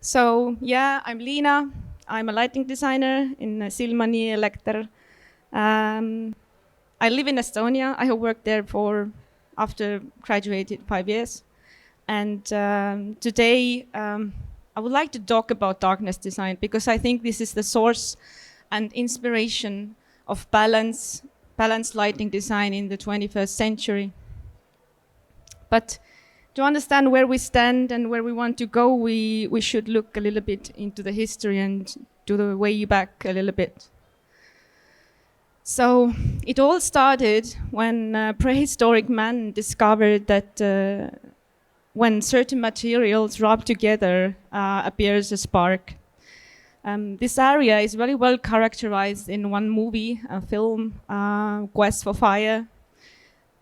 So yeah, I'm Liina. I'm a lighting designer in Silmani Lektor. I live in Estonia. I have worked there after graduated 5 years. And today I would like to talk about darkness design because I think this is the source and inspiration of balanced lighting design in the 21st century. But to understand where we stand and where we want to go, we should look a little bit into the history and do the way back a little bit. So it all started when prehistoric man discovered that when certain materials rub together appears a spark. This area is very well characterized in one movie, a film, Quest for Fire.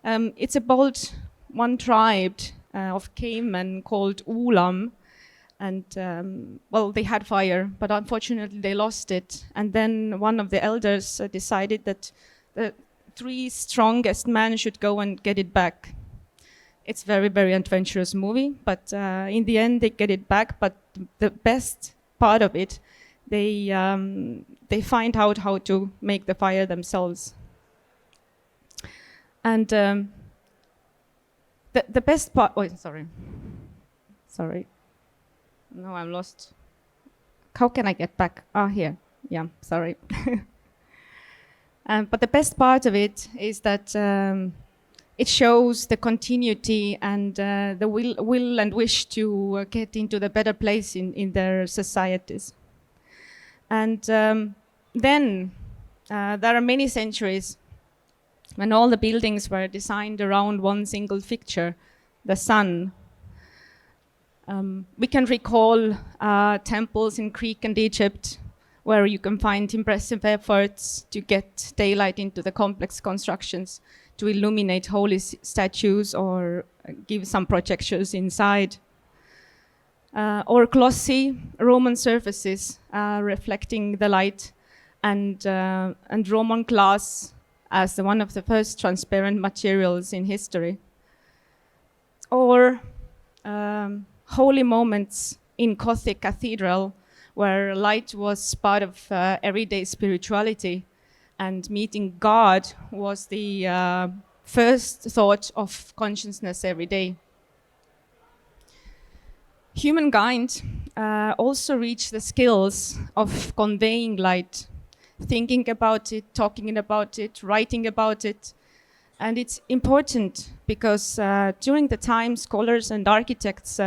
It's about one tribe of cavemen called Ulam, and they had fire, but unfortunately they lost it. And then one of the elders decided that the 3 strongest men should go and get it back. It's very, very adventurous movie, but in the end they get it back. But the best part of it, they find out how to make the fire themselves. And the best part, sorry. No, I'm lost. How can I get back? Here. Yeah, sorry. But the best part of it is that it shows the continuity and the will and wish to get into the better place in their societies. And then there are many centuries when all the buildings were designed around one single fixture, the sun. We can recall temples in Greek and Egypt, where you can find impressive efforts to get daylight into the complex constructions, to illuminate holy statues or give some projections inside. Or glossy Roman surfaces reflecting the light, and Roman glass as one of the first transparent materials in history. Or holy moments in Gothic cathedral, where light was part of everyday spirituality, and meeting God was the first thought of consciousness every day. Humankind also reached the skills of conveying light, thinking about it, talking about it, writing about it. And it's important because during the time, scholars and architects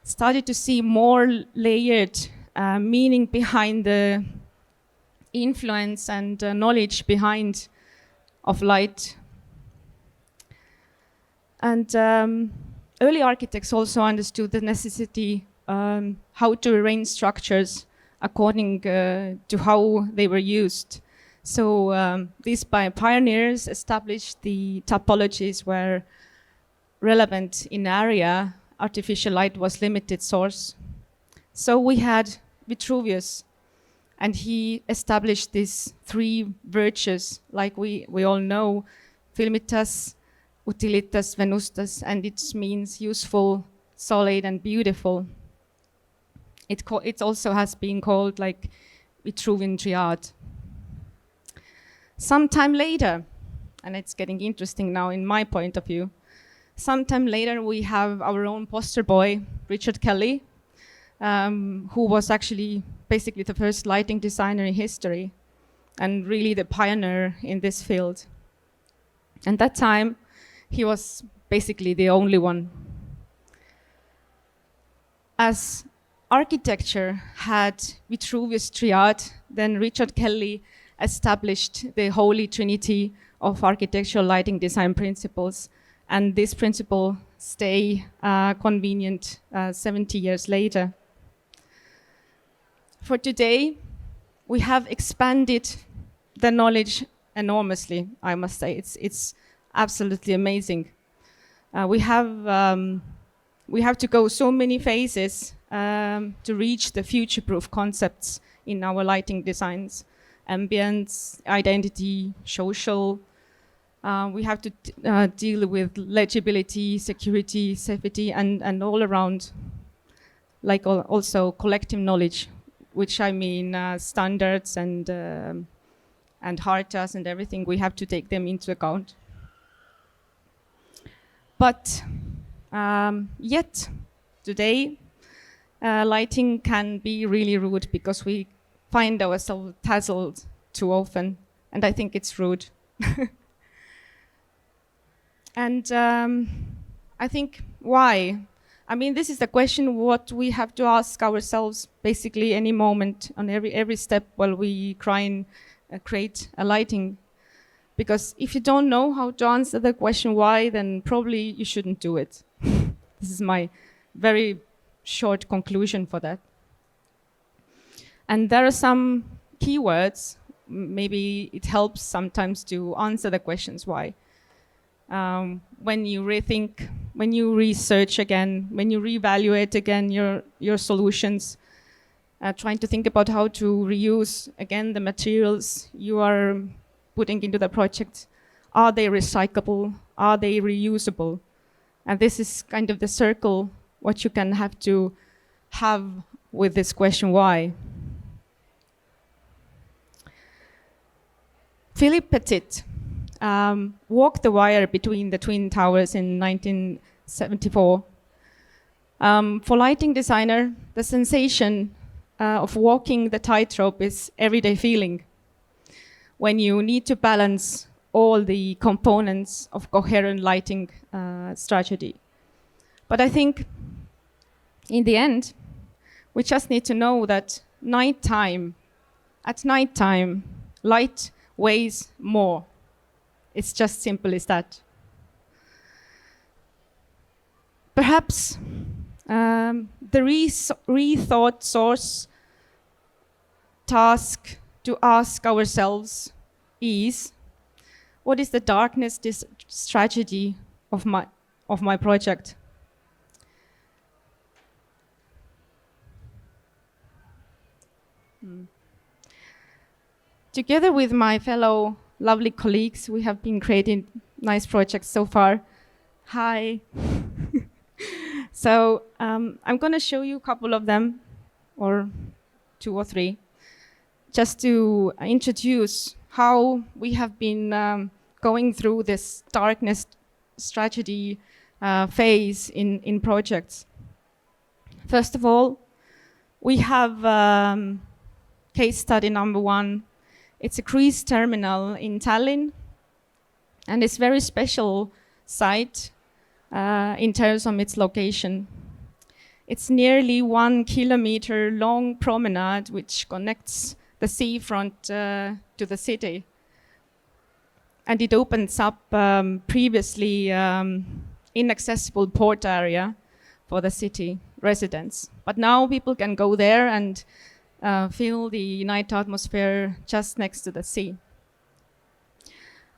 started to see more layered meaning behind the influence and knowledge behind of light. And early architects also understood the necessity how to arrange structures according to how they were used. So these pioneers established the topologies where relevant in area, artificial light was limited source. So we had Vitruvius, and he established these 3 virtues, like we all know, filmitas, utilitas, venustas, and it means useful, solid, and beautiful. It also has been called like Vitruvian triad. Sometime later, and it's getting interesting now in my point of view, sometime later we have our own poster boy, Richard Kelly, who was actually basically the first lighting designer in history and really the pioneer in this field. And that time, he was basically the only one. As architecture had Vitruvius triad, then Richard Kelly established the Holy Trinity of architectural lighting design principles, and this principle stay convenient 70 years later. For today, we have expanded the knowledge enormously, I must say. It's absolutely amazing. We have to go so many phases to reach the future-proof concepts in our lighting designs. Ambience, identity, social. We have to deal with legibility, security, safety, and all around. like also collective knowledge, which I mean standards and hartas and everything. We have to take them into account. But yet today, lighting can be really rude because we find ourselves dazzled too often, and I think it's rude. And I think why? I mean, this is the question what we have to ask ourselves basically any moment on every step while we try and create a lighting. Because if you don't know how to answer the question why, then probably you shouldn't do it. This is my very short conclusion for that. And there are some keywords. Maybe it helps sometimes to answer the questions why. When you rethink, when you research again, when you reevaluate again your solutions, trying to think about how to reuse again the materials you are putting into the project. Are they recyclable? Are they reusable? And this is kind of the circle what you can have to have with this question why. Philippe Petit walked the wire between the Twin Towers in 1974. For lighting designer, the sensation of walking the tightrope is everyday feeling when you need to balance all the components of coherent lighting strategy. But I think in the end, we just need to know that at nighttime, light weighs more. It's just simple as that. Perhaps the rethought source task to ask ourselves is, what is the darkness strategy of my project? Together with my fellow lovely colleagues, we have been creating nice projects so far. Hi. So I'm going to show you a couple of them, or 2 or 3, just to introduce how we have been going through this darkness strategy phase in projects. First of all, we have case study number 1. It's a cruise terminal in Tallinn, and it's a very special site in terms of its location. It's nearly 1 kilometer long promenade which connects the seafront to the city. And it opens up previously inaccessible port area for the city residents. But now people can go there and feel the night atmosphere just next to the sea.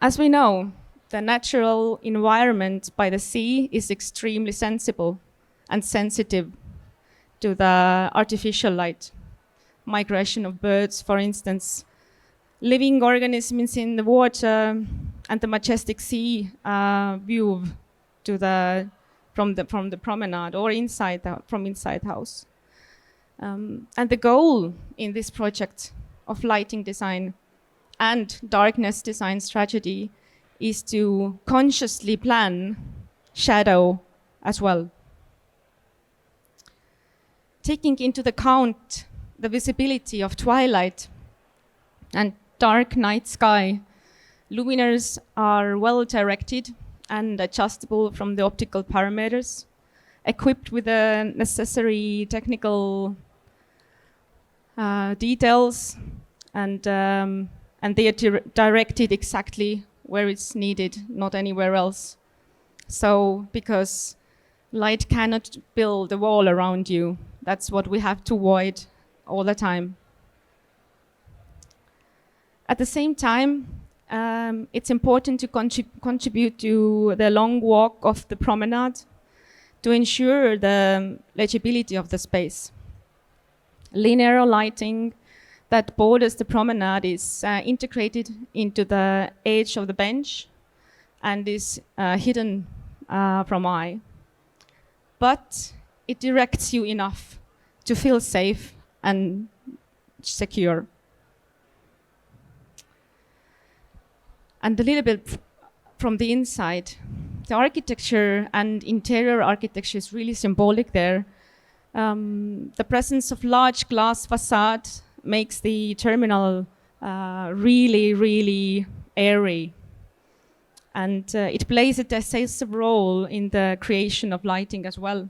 As we know, the natural environment by the sea is extremely sensible and sensitive to the artificial light. Migration of birds, for instance, living organisms in the water, and the majestic sea view to from the promenade or from inside house. And the goal in this project of lighting design and darkness design strategy is to consciously plan shadow as well. Taking into account the visibility of twilight and dark night sky, luminaires are well directed and adjustable from the optical parameters, equipped with the necessary technical details, and they are directed exactly where it's needed, not anywhere else. So, because light cannot build a wall around you, that's what we have to avoid all the time. At the same time, it's important to contribute to the long walk of the promenade to ensure the legibility of the space. Linear lighting that borders the promenade is integrated into the edge of the bench and is hidden from eye. But it directs you enough to feel safe and secure. And a little bit from the inside, the architecture and interior architecture is really symbolic there. The presence of large glass facade makes the terminal really, really airy. And it plays a decisive role in the creation of lighting as well.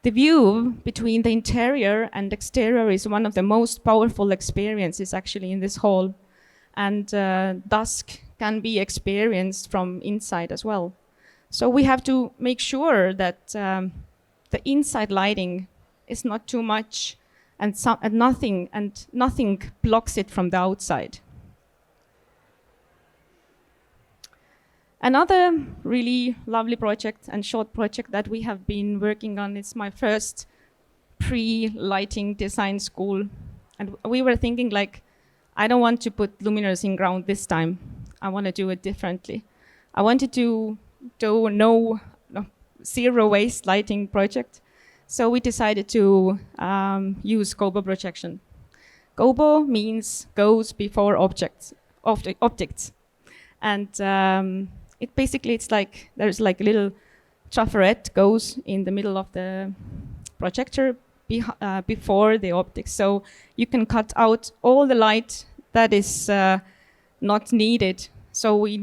The view between the interior and exterior is one of the most powerful experiences actually in this hall. And dusk can be experienced from inside as well. So we have to make sure that the inside lighting is not too much and nothing blocks it from the outside. Another really lovely project and short project that we have been working on is my first pre-lighting design school. And we were thinking like, I don't want to put luminaires in ground this time. I want to do it differently. I wanted to do no zero waste lighting project. So we decided to use gobo projection. Gobo means goes before optics. And it basically, it's like, there's like a little trafarette goes in the middle of the projector before the optics. So you can cut out all the light that is not needed. So we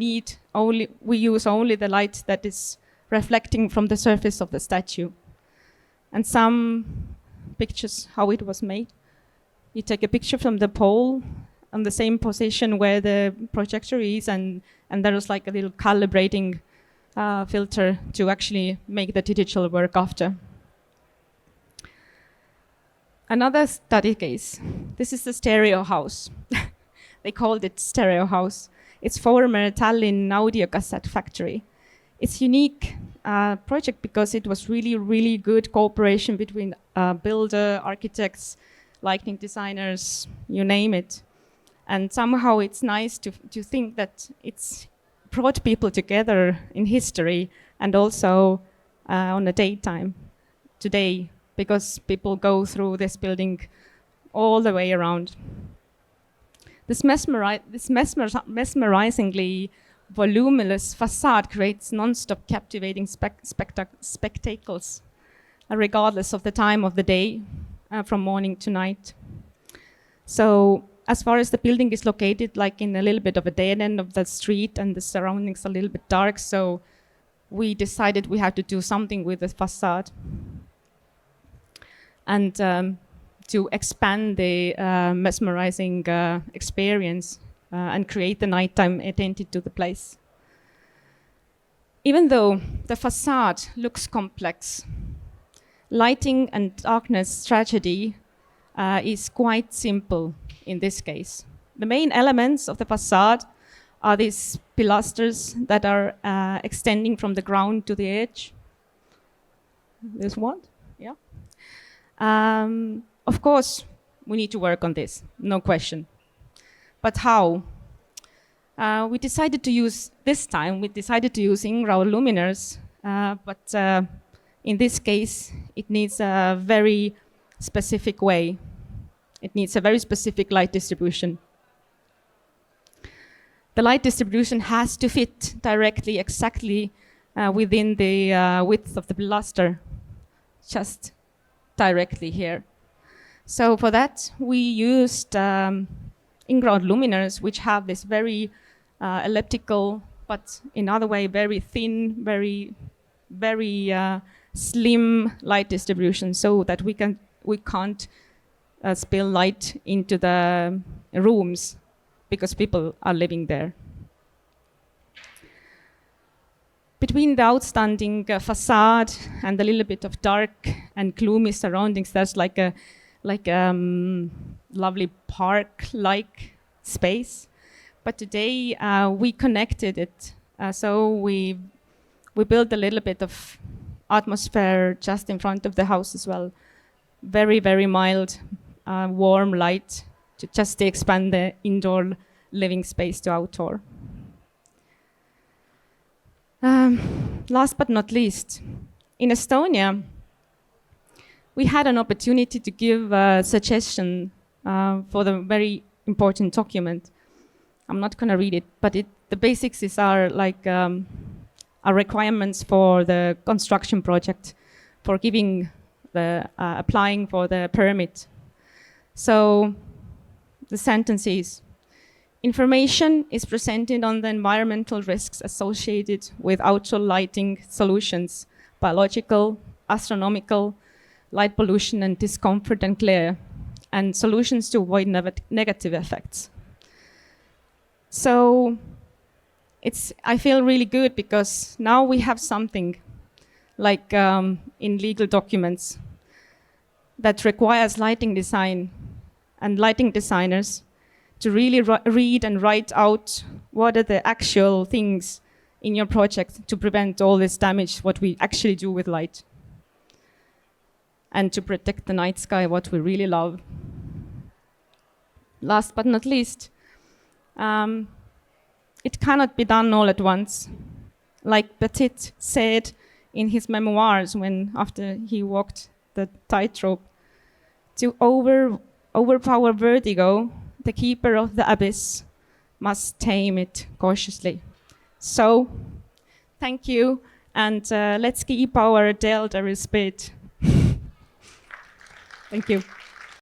use only the light that is reflecting from the surface of the statue. And some pictures how it was made. You take a picture from the pole on the same position where the projector is, and there is like a little calibrating filter to actually make the digital work after. Another study case. This is the stereo house. They called it stereo house. It's former Tallinn audio cassette factory. It's unique project because it was really, really good cooperation between builder, architects, lighting designers, you name it. And somehow it's nice to think that it's brought people together in history and also on a daytime today, because people go through this building all the way around. This mesmerizingly voluminous facade creates non-stop captivating spectacles, regardless of the time of the day, from morning to night. So as far as the building is located, like in a little bit of a dead end of the street and the surroundings are a little bit dark, so we decided we had to do something with the facade. And to expand the mesmerizing experience and create the nighttime identity to the place. Even though the facade looks complex, lighting and darkness tragedy is quite simple in this case. The main elements of the facade are these pilasters that are extending from the ground to the edge. There's one, yeah. Of course, we need to work on this, no question. But how? We decided to use in-ground luminaires, but in this case, it needs a very specific way. It needs a very specific light distribution. The light distribution has to fit directly, exactly within the width of the pilaster, just directly here. So for that, we used in-ground luminaires, which have this very elliptical, but in other way, very thin, very slim light distribution, so that we can't spill light into the rooms because people are living there. Between the outstanding facade and a little bit of dark and gloomy surroundings, there's like a lovely park-like space. But today we connected it, so we built a little bit of atmosphere just in front of the house as well. Very, very mild, warm light to just expand the indoor living space to outdoor. Last but not least, in Estonia, we had an opportunity to give a suggestion for the very important document. I'm not going to read it, but the basics are like our requirements for the construction project, for giving the applying for the permit. So the sentence is: information is presented on the environmental risks associated with outdoor lighting solutions, biological, astronomical, light pollution and discomfort and glare, and solutions to avoid negative effects. So I feel really good because now we have something like in legal documents that requires lighting design and lighting designers to really read and write out what are the actual things in your project to prevent all this damage, what we actually do with light. And to protect the night sky, what we really love. Last but not least, it cannot be done all at once. Like Petit said in his memoirs after he walked the tightrope, to overpower vertigo, the keeper of the abyss must tame it cautiously. So, thank you, and let's keep our delta respect. Thank you.